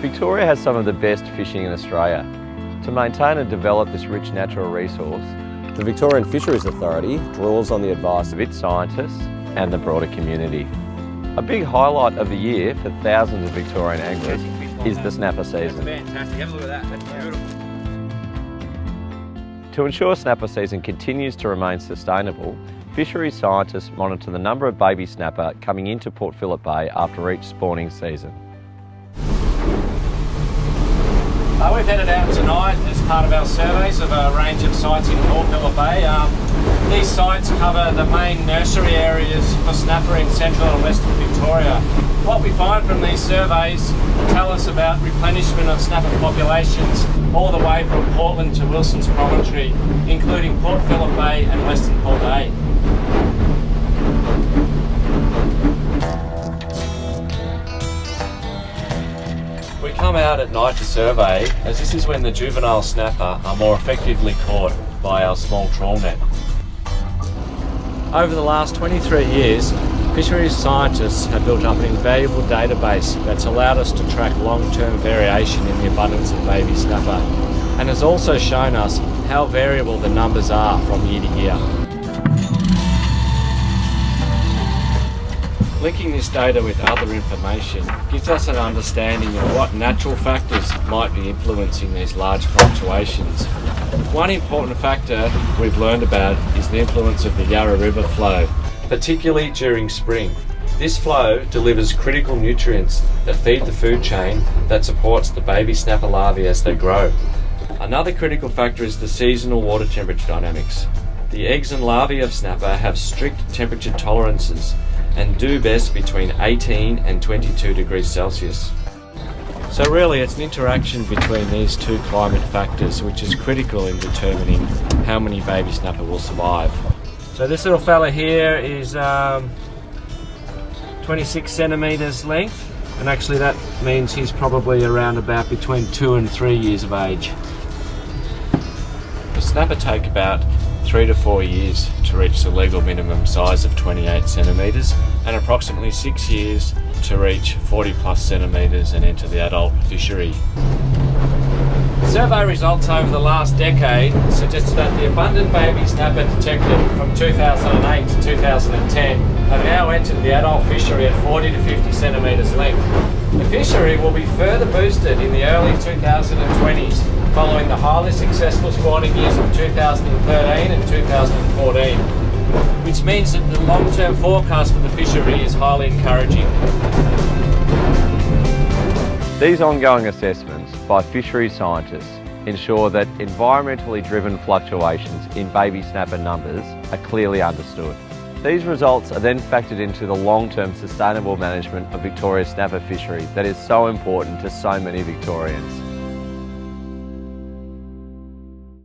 Victoria has some of the best fishing in Australia. To maintain and develop this rich natural resource, The Victorian Fisheries Authority draws on the advice of its scientists and the broader community. A big highlight of the year for thousands of Victorian anglers is the snapper season. That's fantastic. Have a look at that. That's beautiful. To ensure snapper season continues to remain sustainable, fisheries scientists monitor the number of baby snapper coming into Port Phillip Bay after each spawning season. We've headed out tonight as part of our surveys of a range of sites in Port Phillip Bay. These sites cover the main nursery areas for snapper in central and western Victoria. What we find from these surveys tell us about replenishment of snapper populations all the way from Portland to Wilson's Promontory, including Port Phillip Bay and Western Port Bay. We come out at night to survey, as this is when the juvenile snapper are more effectively caught by our small trawl net. Over the last 23 years, fisheries scientists have built up an invaluable database that's allowed us to track long-term variation in the abundance of baby snapper, and has also shown us how variable the numbers are from year to year. Linking this data with other information gives us an understanding of what natural factors might be influencing these large fluctuations. One important factor we've learned about is the influence of the Yarra River flow, particularly during spring. This flow delivers critical nutrients that feed the food chain that supports the baby snapper larvae as they grow. Another critical factor is the seasonal water temperature dynamics. The eggs and larvae of snapper have strict temperature tolerances and do best between 18 and 22 degrees Celsius. So really it's an interaction between these two climate factors which is critical in determining how many baby snapper will survive. So this little fella here is 26 centimetres length, and actually that means he's probably around about between 2 and 3 years of age. The snapper take about 3 to 4 years to reach the legal minimum size of 28 centimetres and approximately 6 years to reach 40 plus centimetres and enter the adult fishery. Survey results over the last decade suggest that the abundant baby snapper detected from 2008 to 2010 have now entered the adult fishery at 40 to 50 centimetres length. The fishery will be further boosted in the early 2020s following the highly successful spawning years of 2013 and 2014, which means that the long-term forecast for the fishery is highly encouraging. These ongoing assessments by fisheries scientists ensure that environmentally driven fluctuations in baby snapper numbers are clearly understood. These results are then factored into the long-term sustainable management of Victoria's snapper fishery that is so important to so many Victorians.